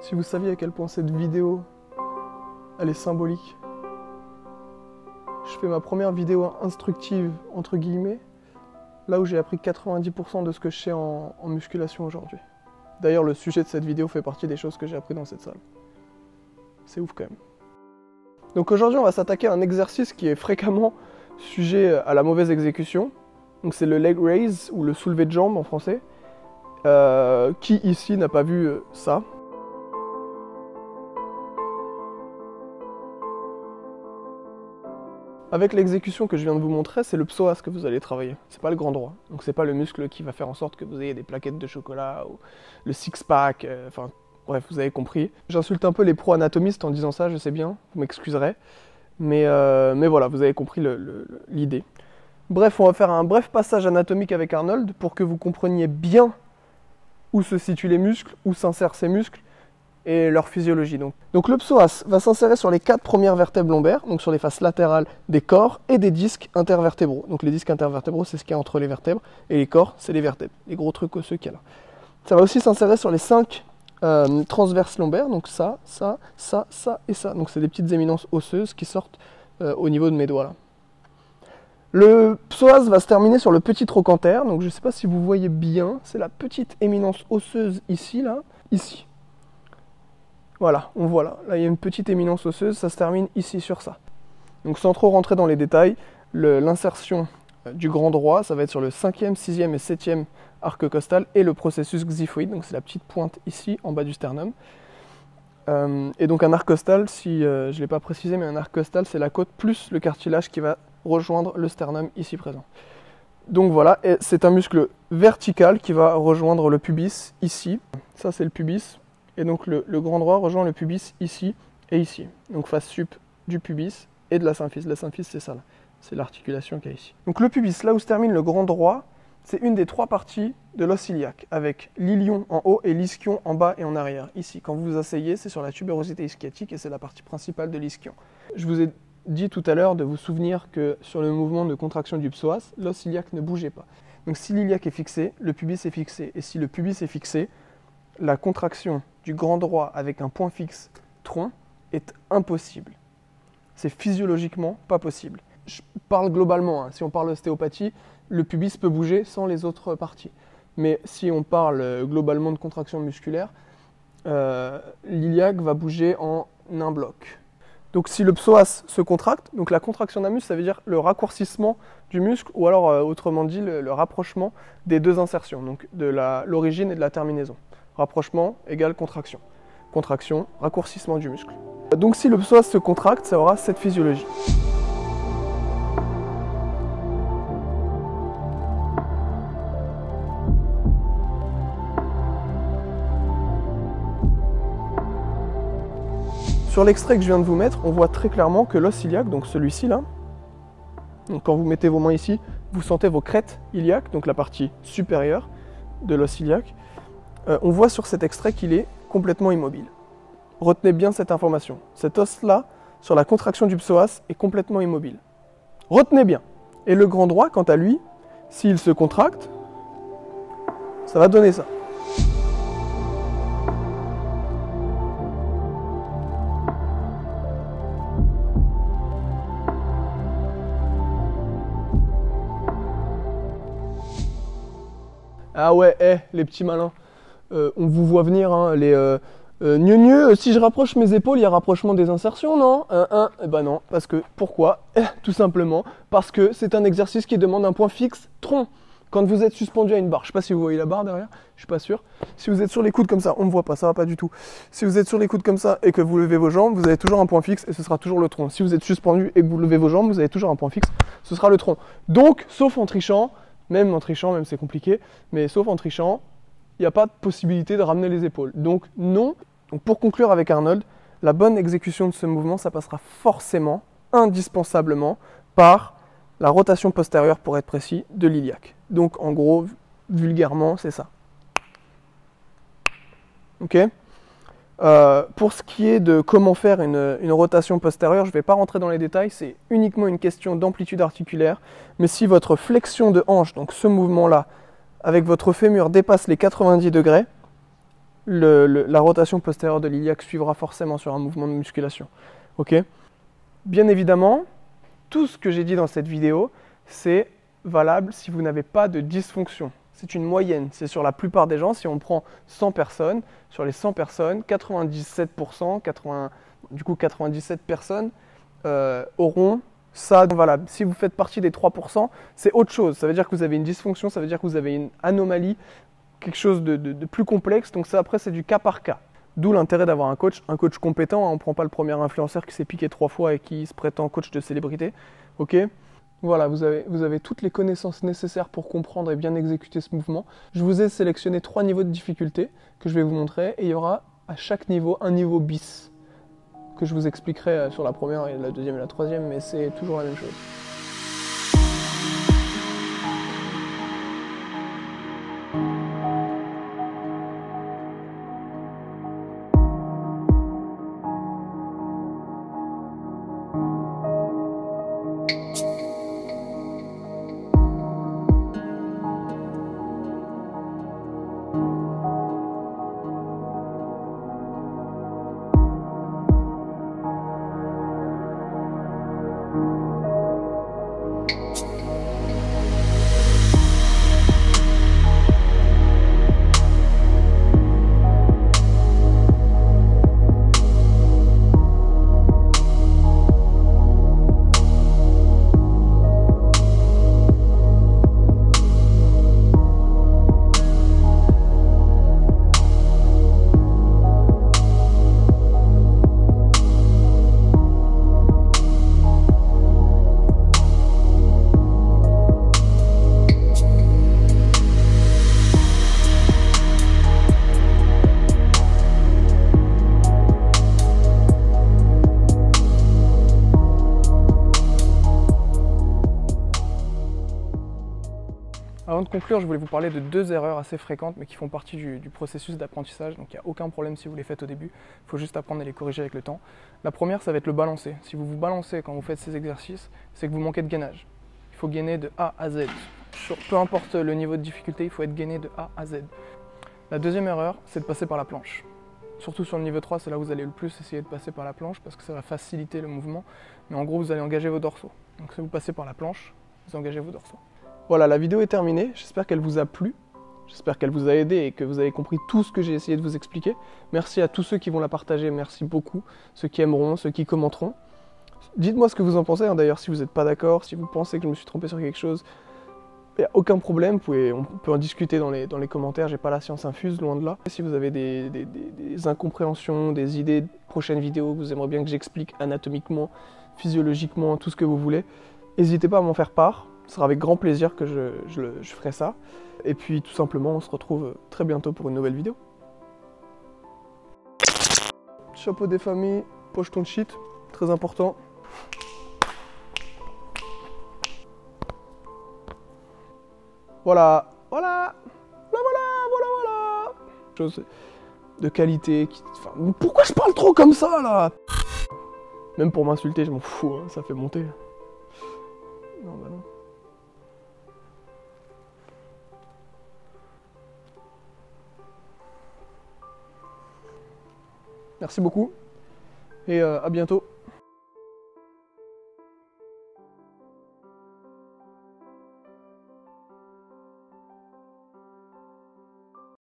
Si vous saviez à quel point cette vidéo, elle est symbolique. Je fais ma première vidéo instructive, entre guillemets, là où j'ai appris 90% de ce que je sais en musculation aujourd'hui. D'ailleurs, le sujet de cette vidéo fait partie des choses que j'ai appris dans cette salle. C'est ouf quand même. Donc aujourd'hui, on va s'attaquer à un exercice qui est fréquemment sujet à la mauvaise exécution. Donc c'est le leg raise, ou le soulevé de jambe en français. Qui ici n'a pas vu ça? Avec l'exécution que je viens de vous montrer, c'est le psoas que vous allez travailler. C'est pas le grand droit. Donc c'est pas le muscle qui va faire en sorte que vous ayez des plaquettes de chocolat ou le six-pack. Enfin, bref, vous avez compris. J'insulte un peu les pro-anatomistes en disant ça, je sais bien, vous m'excuserez. Mais voilà, vous avez compris l'idée. Bref, on va faire un bref passage anatomique avec Arnold pour que vous compreniez bien où se situent les muscles, où s'insèrent ces muscles et leur physiologie. Donc le psoas va s'insérer sur les 4 premières vertèbres lombaires, donc sur les faces latérales des corps et des disques intervertébraux. Donc les disques intervertébraux, c'est ce qu'il y a entre les vertèbres, et les corps, c'est les vertèbres, les gros trucs osseux qu'il y a là. Ça va aussi s'insérer sur les 5 transverses lombaires, donc ça, ça, ça, ça et ça. Donc c'est des petites éminences osseuses qui sortent au niveau de mes doigts là. Le psoas va se terminer sur le petit trochanter, donc je ne sais pas si vous voyez bien, c'est la petite éminence osseuse ici, là, ici. Voilà, on voit là. Là, il y a une petite éminence osseuse, ça se termine ici sur ça. Donc sans trop rentrer dans les détails, l'insertion du grand droit, ça va être sur le 5e, 6e et 7e arc costal et le processus xiphoïde, donc c'est la petite pointe ici, en bas du sternum. Et donc un arc costal, si je ne l'ai pas précisé, mais un arc costal, c'est la côte plus le cartilage qui va rejoindre le sternum ici présent. Donc voilà, c'est un muscle vertical qui va rejoindre le pubis ici. Ça, c'est le pubis. Et donc le grand droit rejoint le pubis ici et ici. Donc face sup du pubis et de la symphyse. La symphyse, c'est ça là. C'est l'articulation qu'il y a ici. Donc le pubis, là où se termine le grand droit, c'est une des 3 parties de l'os iliaque, avec l'ilion en haut et l'ischion en bas et en arrière. Ici, quand vous vous asseyez, c'est sur la tubérosité ischiatique et c'est la partie principale de l'ischion. Je vous ai dit tout à l'heure de vous souvenir que sur le mouvement de contraction du psoas, l'os iliaque ne bougeait pas. Donc si l'iliaque est fixé, le pubis est fixé. Et si le pubis est fixé, la contraction du grand droit avec un point fixe tronc est impossible. C'est physiologiquement pas possible. Je parle globalement, hein. Si on parle d'ostéopathie, le pubis peut bouger sans les autres parties. Mais si on parle globalement de contraction musculaire, l'iliaque va bouger en un bloc. Donc si le psoas se contracte, donc la contraction d'un muscle, ça veut dire le raccourcissement du muscle, ou alors autrement dit le rapprochement des 2 insertions, donc de l'origine et de la terminaison. Rapprochement égale contraction. Contraction, raccourcissement du muscle. Donc si le psoas se contracte, ça aura cette physiologie. Sur l'extrait que je viens de vous mettre, on voit très clairement que l'os iliaque, donc celui-ci là, donc quand vous mettez vos mains ici, vous sentez vos crêtes iliaques, donc la partie supérieure de l'os iliaque. On voit sur cet extrait qu'il est complètement immobile. Retenez bien cette information. Cet os-là, sur la contraction du psoas, est complètement immobile. Retenez bien. Et le grand droit, quant à lui, s'il se contracte, ça va donner ça. Ah ouais, les petits malins. On vous voit venir, hein, les si je rapproche mes épaules, il y a rapprochement des insertions, non? Eh ben non, parce que, pourquoi? Tout simplement, parce que c'est un exercice qui demande un point fixe tronc. Quand vous êtes suspendu à une barre, je sais pas si vous voyez la barre derrière, je suis pas sûr. Si vous êtes sur les coudes comme ça, on me voit pas, ça va pas du tout. Si vous êtes sur les coudes comme ça et que vous levez vos jambes, vous avez toujours un point fixe et ce sera toujours le tronc. Si vous êtes suspendu et que vous levez vos jambes, vous avez toujours un point fixe, ce sera le tronc. Donc, sauf en trichant, même c'est compliqué, mais sauf en trichant, il n'y a pas de possibilité de ramener les épaules. Donc non. Donc pour conclure avec Arnold, la bonne exécution de ce mouvement, ça passera forcément, indispensablement, par la rotation postérieure, pour être précis, de l'iliaque. Donc en gros, vulgairement, c'est ça. Ok ? Pour ce qui est de comment faire une rotation postérieure, je ne vais pas rentrer dans les détails, c'est uniquement une question d'amplitude articulaire. Mais si votre flexion de hanche, donc ce mouvement-là, avec votre fémur dépasse les 90 degrés, la rotation postérieure de l'iliaque suivra forcément sur un mouvement de musculation. Ok? Bien évidemment, tout ce que j'ai dit dans cette vidéo, c'est valable si vous n'avez pas de dysfonction. C'est une moyenne, c'est sur la plupart des gens. Si on prend 100 personnes, sur les 100 personnes, 97%, 97 personnes auront ça valable. Si vous faites partie des 3%, c'est autre chose. Ça veut dire que vous avez une dysfonction, ça veut dire que vous avez une anomalie, quelque chose de plus complexe. Donc ça, après, c'est du cas par cas. D'où l'intérêt d'avoir un coach compétent. On ne prend pas le premier influenceur qui s'est piqué 3 fois et qui se prétend coach de célébrité. Ok ? Voilà, vous avez toutes les connaissances nécessaires pour comprendre et bien exécuter ce mouvement. Je vous ai sélectionné 3 niveaux de difficulté que je vais vous montrer. Et il y aura à chaque niveau un niveau bis que je vous expliquerai sur la première, et la deuxième et la troisième, mais c'est toujours la même chose. Avant de conclure, je voulais vous parler de 2 erreurs assez fréquentes, mais qui font partie du processus d'apprentissage. Donc il n'y a aucun problème si vous les faites au début, il faut juste apprendre à les corriger avec le temps. La première, ça va être le balancer. Si vous vous balancez quand vous faites ces exercices, c'est que vous manquez de gainage. Il faut gainer de A à Z. Peu importe le niveau de difficulté, il faut être gainé de A à Z. La deuxième erreur, c'est de passer par la planche. Surtout sur le niveau 3, c'est là où vous allez le plus essayer de passer par la planche, parce que ça va faciliter le mouvement. Mais en gros, vous allez engager vos dorsaux. Donc si vous passez par la planche, vous engagez vos dorsaux. Voilà, la vidéo est terminée, j'espère qu'elle vous a plu, j'espère qu'elle vous a aidé et que vous avez compris tout ce que j'ai essayé de vous expliquer. Merci à tous ceux qui vont la partager, merci beaucoup, ceux qui aimeront, ceux qui commenteront. Dites-moi ce que vous en pensez, d'ailleurs, si vous n'êtes pas d'accord, si vous pensez que je me suis trompé sur quelque chose, il n'y a aucun problème, on peut en discuter dans les commentaires, j'ai pas la science infuse, loin de là. Si vous avez des incompréhensions, des idées de prochaines vidéos, vous aimeriez bien que j'explique anatomiquement, physiologiquement, tout ce que vous voulez, n'hésitez pas à m'en faire part. Ce sera avec grand plaisir que je ferai ça. Et puis tout simplement, on se retrouve très bientôt pour une nouvelle vidéo. Chapeau des familles, pocheton de shit, très important. Voilà, voilà, voilà. Chose de qualité. Enfin, pourquoi je parle trop comme ça là? Même pour m'insulter, je m'en fous, hein, ça fait monter. Non, bah non. Merci beaucoup et à bientôt.